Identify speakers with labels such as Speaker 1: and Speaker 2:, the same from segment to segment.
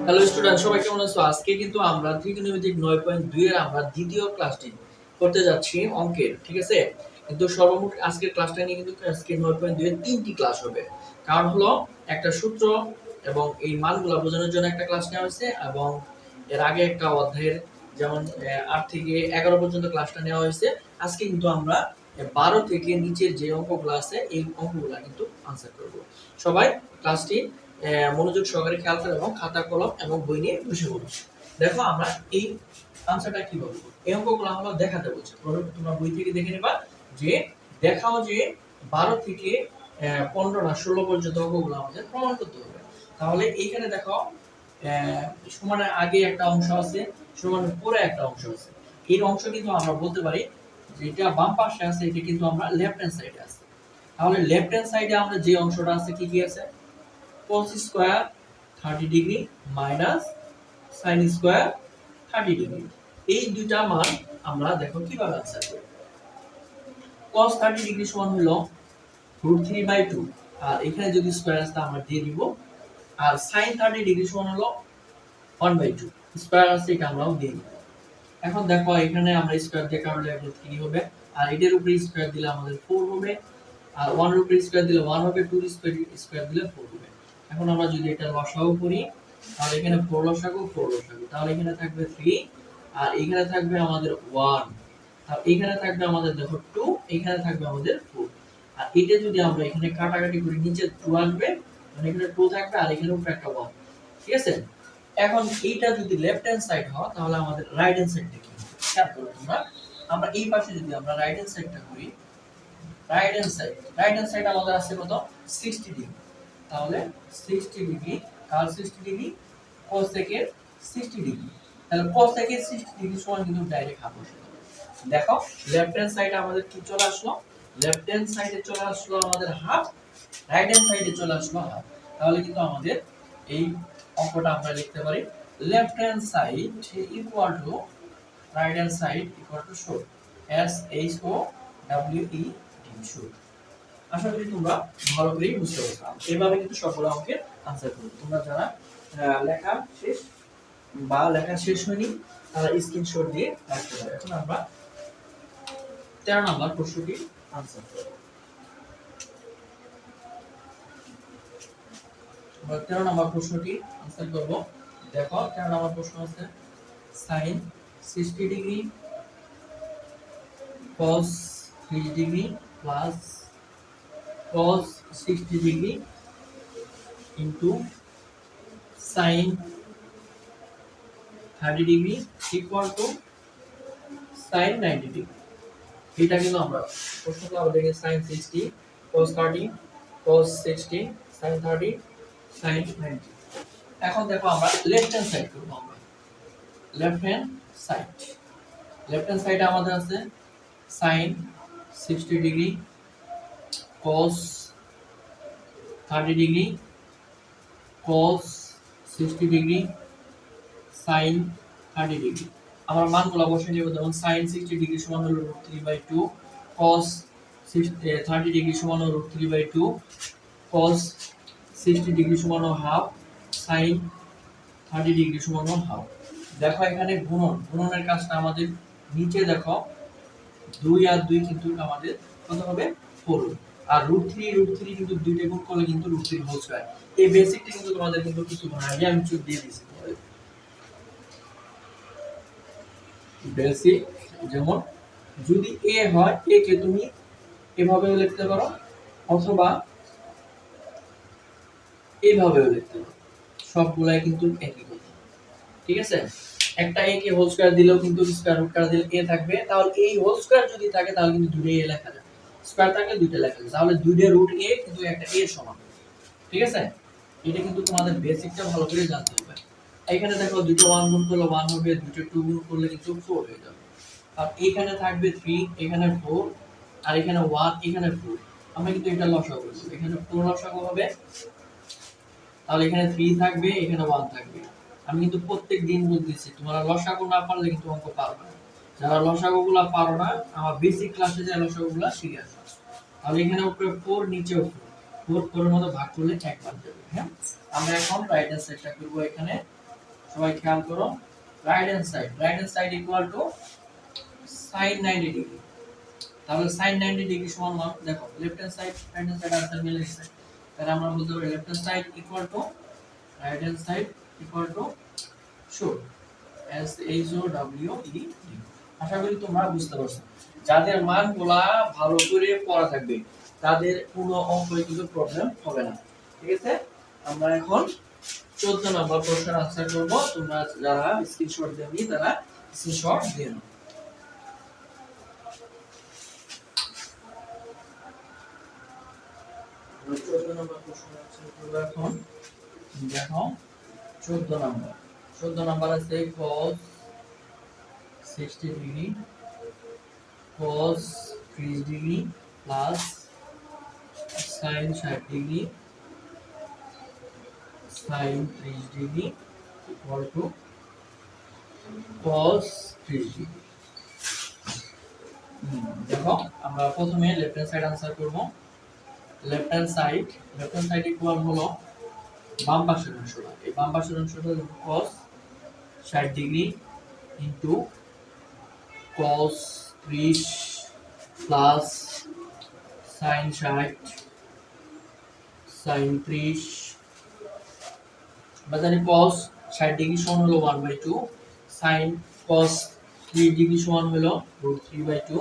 Speaker 1: Hello student, সবাই কেমন আছো? আজকে কিন্তু আমরা ত্রিকোণমিতিক 9.2 এর আমরা দ্বিতীয় ক্লাসটি করতে যাচ্ছি অঙ্কের, ঠিক আছে? কিন্তু সর্বমোট আজকের ক্লাসটা নিয়ে কিন্তু আজকে 9.2 এর তিনটি ক্লাস হবে। কারণ হলো একটা সূত্র এবং এই মানগুলো বোঝানোর জন্য একটা ক্লাস নেওয়া হয়েছে, এবং এর আগে একটা অধ্যায়ের যেমন 8 থেকে 11 পর্যন্ত ক্লাসটা নেওয়া হয়েছে। আজকে কিন্তু আমরা 12 থেকে নিচের যে অঙ্কগুলো আছে এই অঙ্কগুলো কিন্তু আনসার করব। সবাই ক্লাসটি মনোযোগ সহকারে খেয়াল করে এবং খাতা কলম এবং বই নিয়ে বসে পড়ো। দেখো আমরা এই আনসারটা কি বলবো। এই অঙ্কগুলো হলো দেখাতে বলছে, তোমরা বই থেকে দেখে নেবা যে দেখাও যে 12 থেকে 15 না 16 পর্যন্ত অঙ্কগুলো আমাদের প্রমাণ করতে হবে। তাহলে এইখানে দেখো সমানের আগে একটা অংশ আছে, সমানের পরে একটা অংশ আছে। এই অংশ কিন্তু আমরা বলতে পারি যেটা বাম পাশে আছে এটা কিন্তু আমরা লেফট হ্যান্ড সাইডে আছে। তাহলে লেফট হ্যান্ড সাইডে আমরা যে অংশটা আছে কি কি আছে? cos square 30 degree minus sin square 30 degree. এই দুইটা মান আমরা দেখো কিভাবে আনসার করব। cos 30 ডিগ্রি সমান হলো √3/2, আর এখানে যদি স্কয়ার আছে আমরা দিয়ে দিব। আর sin 30 ডিগ্রি সমান হলো 1/2, স্কয়ার আছে এটা আমরাও দিয়ে দিব। এখন দেখো এখানে আমরা স্কয়ার দিয়ে কাটলে এটা 3 হবে, আর এটার উপরে স্কয়ার দিলে আমাদের 4 হবে, আর 1 এর উপরে স্কয়ার দিলে 1 হবে, 2 এর স্কয়ার দিলে 4 হবে। এখন আমরা যদি এটা লসাগু করি তাহলে এখানে 4 লসাগু 4 লসাগু, তাহলে এখানে থাকবে 3 আর এখানে থাকবে আমাদের 1, আর এখানে থাকবে আমাদের দেখো 2, এখানে থাকবে আমাদের 4। আর এটা যদি আমরা এখানে কাটাকাটি করি নিচে 2 আসবে, মানে এখানে 2 থাকবে আর এখানে উপরে একটা 1, ঠিক আছে? এখন এইটা যদি লেফট হ্যান্ড সাইড হয় তাহলে আমাদের রাইট হ্যান্ড সাইডটা কি হবে খেয়াল করো তোমরা। আমরা এই পাশে যদি আমরা রাইট হ্যান্ড সাইডটা করি, রাইট হ্যান্ড সাইড আমাদের আছে কত? 60 ডিগ্রি। তাহলে 60 ডিগ্রি কার 60 ডিগ্রি cos থেকে 60 ডিগ্রি। তাহলে cos থেকে 60 ডিগ্রি সমান কিন্তু ডাইরেক্ট হাফ বসে যাবে। দেখো লেফট হ্যান্ড সাইডে আমাদের কি চলে আসলো? লেফট হ্যান্ড সাইডে চলে আসলো আমাদের হাফ, রাইট হ্যান্ড সাইডে চলে আসলো হাফ। তাহলে কিন্তু আমাদের এই অঙ্কটা আমরা লিখতে পারি left hand side equal to right hand side equal to শোর, SHOWE শোর। আশা করি তোমরা ভালো করে বুঝতে পারছো। এভাবে কিন্তু সবগুলো অঙ্কের আনসার করবে। তোমরা যারা লেখা শেষ বা লেখা শেষ হয়নি তারা স্ক্রিনশট দিয়ে রাখতে পারো। এখন আমরা 13 নম্বর প্রশ্নটি আনসার করব। আমরা 13 নম্বর প্রশ্নটি আনসার করব। দেখো 13 নম্বর প্রশ্ন আছে sin 60 degree cos 30 degree plus cos 60 degree into sin 30 degree equal to sin 90 degree. এটা কিন্তু আমরা প্রশ্নটা আমরা দেখি sin 60 cos 30 cos 60 sin 30 sin 90। এখন দেখো আমরা লেফট হ্যান্ড সাইড করব। আমরা লেফট হ্যান্ড সাইডে আমাদের আছে sin 60 degree cos 30 degree cos 60 degree sin 30 degree. আমরা মানগুলো বসিয়ে নেব। যেমন sin 60 ডিগ্রি সমান হলো √3/2, cos 30 ডিগ্রি সমান হলো √3/2, cos 60 ডিগ্রি সমান হলো হাফ, sin 30 ডিগ্রি সমান হলো হাফ। দেখো এখানে গুণনের কাজটা আমাদের নিচে দেখো 2 আর 2 কিন্তু আমাদের কত হবে? 4 হবে। আর √3 কিন্তু দুইটা গুণ করলে কিন্তু √3 হোল স্কয়ার। এই বেসিকটা কিন্তু তোমাদের কিন্তু কিছুক্ষণ আগে আমি চুপ দিয়ে দিয়েছি। বেসিক যেমন যদি a হয় a কে তুমি এভাবেও লিখতে পারো অথবা এভাবেও লিখতে পারো, সবগুলাই কিন্তু একই কথা, ঠিক আছে? একটা a কে হোল স্কয়ার দিলেও কিন্তু স্কয়ার রুট করে দিলে a থাকবে, তাহলে এই হোল স্কয়ার যদি থাকে তাহলে কিন্তু দুটোই a লেখা যায়, স্কয়ার থাকলে দুটো লেখা যায়, তাহলে দুইটা রুট a কিন্তু একটা a সমান, ঠিক আছে? এটা কিন্তু তোমাদের বেসিকটা ভালো করে জানতে হবে। এখানে দেখো দুটো 1 গুণ করলে 1 হবে, দুটো 2 গুণ করলে কিন্তু 4 হয়ে যাবে। আর এখানে থাকবে 3, এখানে 4, আর এখানে 1, এখানে 4। আমরা কিন্তু এটা লসাগু করব। এখানে 4 লসাগু হবে, তাহলে এখানে 3 থাকবে, এখানে 1 থাকবে। আমি কিন্তু প্রত্যেক দিন বলতেছি তোমরা লসাগু না পারলে কিন্তু অঙ্ক পারবে না। যারা লসাগুগুলো পারো না আমার বেসিক ক্লাসে যে লসাগুগুলো শিখে আসো। তাহলে এখানে উপরে 4 নিচেও 4, 4 মধ্যে ভাগ করলে 1 বাদ যাবে। হ্যাঁ, আমরা এখন রাইট হ্যান্ড সাইডটা করব। এখানে সবাই খেয়াল করো, right hand side equal to sin 90 degree. তাহলে sin 90 ডিগ্রি সমান মান দেখো, left hand side right hand side answer মিলে গেছে। তাহলে আমরা বলতে পারি left hand side equal to right hand side equal to should SHOWED। আশা করি তোমরা বুঝতে পারছো। যাদের মানগুলা ভালো করে পড়া থাকবে তাদের কোনো অঙ্কে কিন্তু প্রবলেম হবে না। ঠিক আছে, আমরা এখন 14 নম্বর প্রশ্নের আনসার করব। তোমরা যারা স্ক্রিনশট দেবনি তারা স্ক্রিনশট দিয়ে নাও। 14 নম্বর প্রশ্নের আনসার করব এখন। দেখো 14 নম্বর আছে cos 60 degree cos 30 degree plus sin 60 degree sin 30 degree equal to cos 30 degree. দেখো আমরা প্রথমে লেফট হ্যান্ড সাইড আনসার করব। লেফট হ্যান্ড সাইড ইকুয়াল হলো বাম পাশের অংশটা। এই বাম পাশের অংশটা cos 60 degree into cos 30 plus sin 60 sin 30। আমরা জানি cos 60 ডিগ্রি সমান হলো 1/2, sin cos 30 ডিগ্রি সমান হলো √3/2,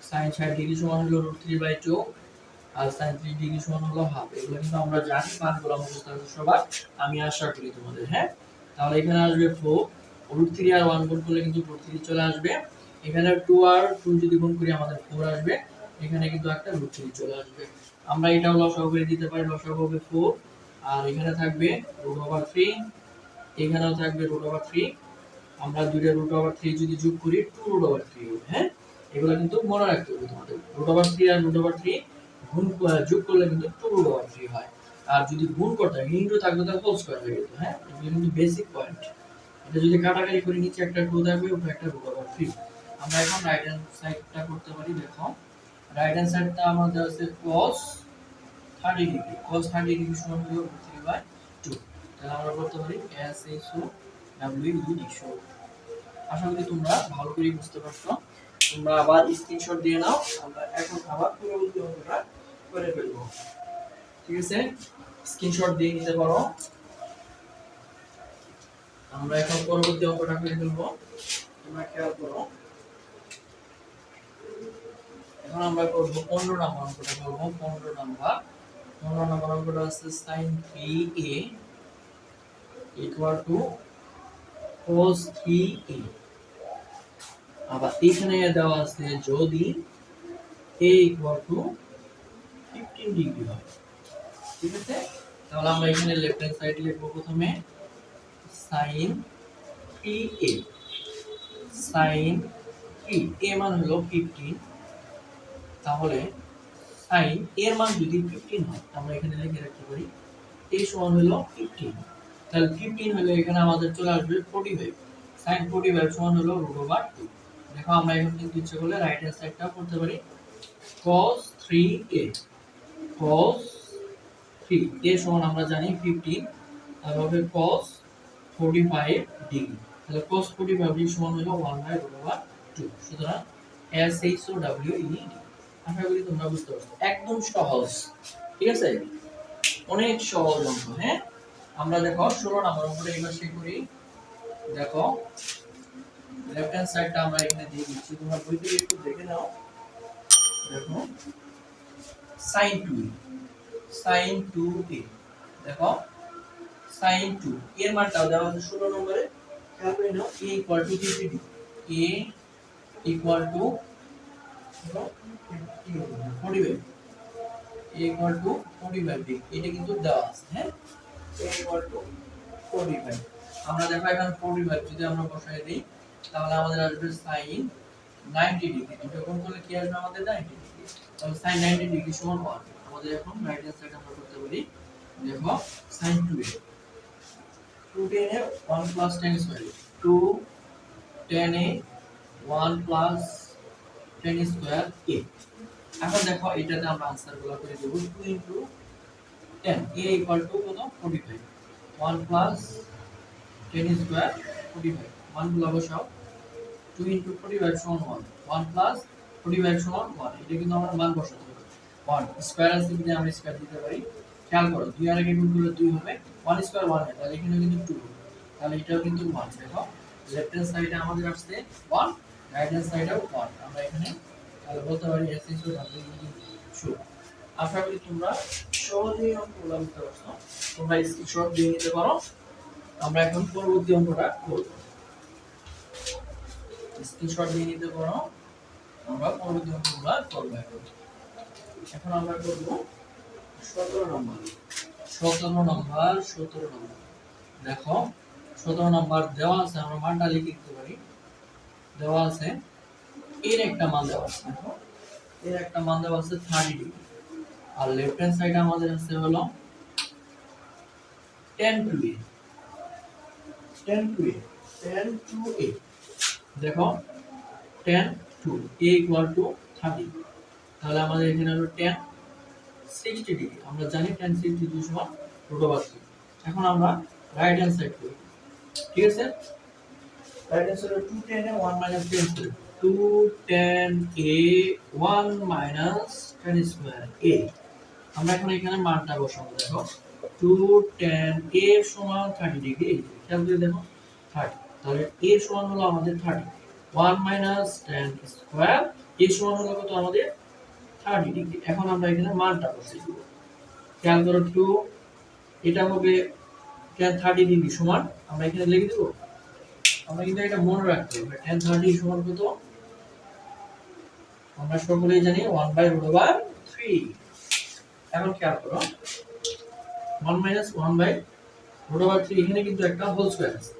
Speaker 1: sin 60 ডিগ্রি সমান হলো √3/2 আর sin 30 ডিগ্রি সমান হলো হাফ। এগুলো কিন্তু আমরা জানি, মানগুলো মুখস্থ আছে সবার, আমি আশা করি তোমাদের। হ্যাঁ, তাহলে এখানে আসবে 4 √3 আর 1 গুণ করলে কিন্তু √3 চলে আসবে। এখানে 2 আর 2 যদি গুণ করি আমাদের 4 আসবে। এখানে কিন্তু একটা √3 চলে আসবে। আমরা এটাও লসাগু করে দিতে পারি, লসাগু হবে 4 আর এখানে থাকবে √3, এখানেও থাকবে √3। আমরা দুইটা √3 যদি যোগ করি 2√3 হবে। হ্যাঁ, এগুলো কিন্তু মনে রাখতে হবে তোমাদের। √3 আর √3 গুণ যোগ করলে কিন্তু 2√3 হয়। আর যদি গুণ করতে হয় ইনটু থাকবে তাহলে হোল স্কয়ার হয়ে যেত। হ্যাঁ, এগুলো কিন্তু বেসিক পয়েন্ট। এটা যদি কাটাকাটি করে নিচে একটা 2 থাকবে উপরে একটা √3। আমরা এখন রাইট হ্যান্ড সাইডটা করতে পারি। দেখো রাইট হ্যান্ড সাইডটা আমাদের আছে cos 30 ডিগ্রি। cos 30 ডিগ্রি সমান হলো √3/2। তাহলে আমরা করতে পারি SHOWED। আশা করি তোমরা ভালো করে বুঝতে পারছো। তোমরা আবার স্ক্রিনশট দিয়ে নাও, আমরা এখন আবার পরবর্তী অঙ্কটা করে ফেলবো। ঠিক আছে, স্ক্রিনশট দিয়ে নিতে পারো। আমরা এখন পরবর্তী অঙ্কটা করে ফেলবো, তোমরা খেয়াল করো। এখন আমরা করব 15 নম্বর অঙ্কটা করব। 15 নম্বর অঙ্কটা আছে sin 3a equal to cos 3a। আবার এখানে দেওয়া আছে যদি a ইকুয়াল টু 15 ডিগ্রি হয়। ঠিক আছে, তাহলে আমরা এখানে লেফট হ্যান্ড সাইড লিখব প্রথমে sin 3a। sin 3 a মান হলো 15, তাহলে sin এর মান যদি 15 হয় আমরা এখানে লিখে রাখতে পারি a সমান হলো 15। তাহলে 15 হলে এখানে আমাদের চলে আসবে 45। sin 45 সমান হলো √2। দেখো আমরা এখন কিন্তু ইচ্ছে করলে রাইট হ্যান্ড সাইডটা করতে পারি cos 3a। cos 3 a সমান আমরা জানি 15, তাহলে cos 45 ডিগ্রি। তাহলে cos 45 ডিগ্রি সমান হলো 1/√2। সুতরাং SHOWED। আশা করি তোমরা বুঝতে পারছো, একদম সহজ। ঠিক আছে, অনেক সহজ অঙ্ক। হ্যাঁ, আমরা দেখো 16 নম্বর অঙ্কটা এবার শেষ করি। দেখো লেফট হ্যান্ড সাইডটা আমরা এখানে দিয়ে দিচ্ছি, তোমরা বই থেকে একটু দেখে নাও। দেখো sin 2a। দেখো sin 2 এর মানটাও দেওয়া আছে 16 নম্বরে, খেয়াল করে নাও। a equal to 50 degree, a equal to 45, a equal to 45 degree. এটা কিন্তু দেওয়া আছে। হ্যাঁ, a ইকুয়াল টু 45। আমরা দেখো এখানে 45 যদি আমরা বসাই দেই তাহলে আমাদের আসবে sin 90 ডিগ্রি। দুটো গুণ করলে কি আসবে আমাদের 90 ডিগ্রি। তাহলে sin 90 ডিগ্রি সমান 1। আমাদের এখন রাইট হ্যান্ড সাইড আমরা করতে পারি। দেখো sin 2a 2 10 A 1 plus 10 square 2 10 A 1 plus 10 square a। এখন দেখো এটাতে আমরা আনসারগুলো করে দেব 2 ইনটু 10 a ইকুয়াল টু কত 45 1 প্লাস 10 স্কয়ার 45 1 গুলো বসাও 2 ইনটু 45 সমান 1 1 প্লাস 45 সমান 1 এটা কিন্তু আমরা মান বসাতে হবে 1 স্কয়ার আছে যদি আমরা স্কয়ার দিতে পারি খেয়াল করো 2 আর আগে গুণ করলে 2 হবে 1 স্কয়ার 1 তাহলে এখানে কিন্তু 2 হবে তাহলে এটাও কিন্তু 1 দেখো লেফট হ্যান্ড সাইডে আমাদের আসছে 1 রাইট হ্যান্ড সাইডেও 1 আমরা এখানে তাহলে বলতে পারি s ইজ টু আশা করি তোমরা সহজেই অঙ্কগুলো বুঝতে পারছো তোমরা স্ক্রিনশট দিয়ে নিতে পারো আমরা এখন পরবর্তী অঙ্কটা করব স্ক্রিনশট দিয়ে নিতে পারো আমরা পরবর্তী অঙ্কগুলো করব এখন আমরা করব 17 নম্বর 17 নম্বর দেখো 17 নম্বর দেওয়া আছে আমরা মানটা লিখে দিতে পারি দেওয়া আছে এর একটা মান দেওয়া আছে দেখো এর একটা মান দেওয়া আছে 30 ডিগ্রি আর লেফট হ্যান্ড সাইডে আমাদের আছে হলো 10 টু a 10 to a দেখো 10 to a equal to 30 তাহলে আমাদের এখানে হলো 10 60 ডিগ্রি আমরা জানি 10 60 সমান √3 এখন আমরা রাইট হ্যান্ড সাইড করি ঠিক আছে রাইট হ্যান্ড সাইডে 2 10 এ 1 minus 10 2 10 a 1 minus 10 square a আমরা এখন এখানে মানটা বসাবো দেখো 2 10 a সমান 30 ডিগ্রি খেয়াল করে দেখো 30 তাহলে a সমান হলো আমাদের 30 1 minus 10 স্কয়ার a সমান হলো কত আমাদের 30 ডিগ্রি এখন আমরা এখানে মানটা বসিয়ে দেব খেয়াল করো 2 এটা হবে 10 30 ডিগ্রি সমান আমরা এখানে লিখে দেব আমরা কিন্তু এটা মনে রাখতে হবে 10 30 সমান কত আমরা সকলেই জানি 1/√3 এখন খেয়াল করো 1 minus 1/√3 এখানে কিন্তু একটা হোল স্কয়ার আছে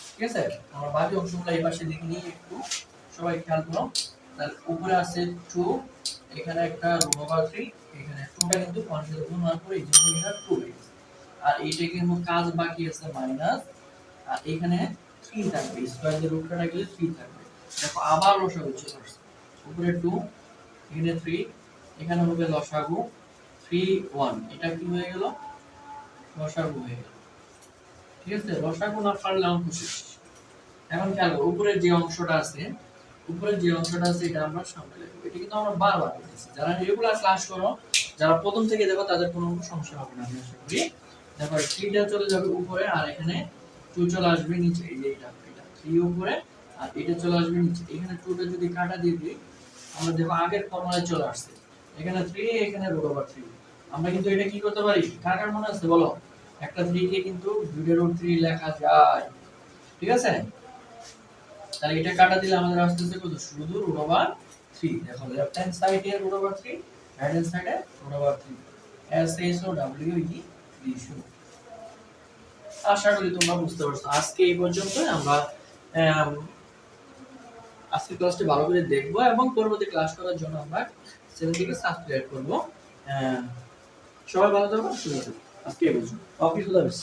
Speaker 1: ঠিক আছে আমরা বাকি অংশগুলো এই পাশে লিখে নিই একটু সবাই খেয়াল করো তাহলে উপরে আছে 2 এখানে একটা √3 এখানে 2টা কিন্তু 1 দিয়ে গুণ করার পরে এই জন্য এটা 2 হয়ে গেছে আর এইটা কিন্তু কাজ বাকি আছে মাইনাস আর এখানে 3 থাকবে স্কয়ার দিয়ে রুটটা রাখলে 3 থাকবে দেখো আবার লসাগু চলে আসছে উপরে 2 এখানে 3 এখানে হবে লসাগু 3 1 এটা কি হয়ে গেল লসাগু হয়ে গেল ঠিক আছে লসাগু না পারলে অঙ্ক শেষ এখন খেয়াল করো উপরের যে অংশটা আছে এটা আমরা সামনে লিখব এটা কিন্তু আমরা বারবার করতেছি যারা রেগুলার ক্লাস করো যারা প্রথম থেকে দেখো তাদের কোনো সমস্যা হবে না আমি আশা করি দেখো 3টা চলে যাবে উপরে আর এখানে 2 চলে আসবে নিচে এই যে এটা 3 উপরে আর এটা চলে আসবে নিচে এখানে 2টা যদি কাটা দিয়ে দিই আমরা দেখো আগের ফর্মুলায় চলে আসছে এখানে 3 এখানে √3 আমরা কিন্তু এটা কি করতে পারি কার মনে আছে বলো একটা 3 কে কিন্তু 2√3 লেখা যায় ঠিক আছে তাহলে এটা কাটা দিলে আমাদের আসতেছে কত শুধু √3 দেখো লেফট হ্যান্ড সাইডে √3 রাইট হ্যান্ড সাইডে √3 s s o w e ratio আশা করি তোমরা বুঝতে পারছো আজকে এই পর্যন্ত আমরা আজকে ক্লাসটি ভালো করে দেখব এবং পরবর্তী ক্লাস করার জন্য আমরা চ্যানেলটিকে সাবস্ক্রাইব করব সবাই ভালো থাকো সুস্থ থাকো আজকে এই পর্যন্ত ওকে খুদা হাফেজ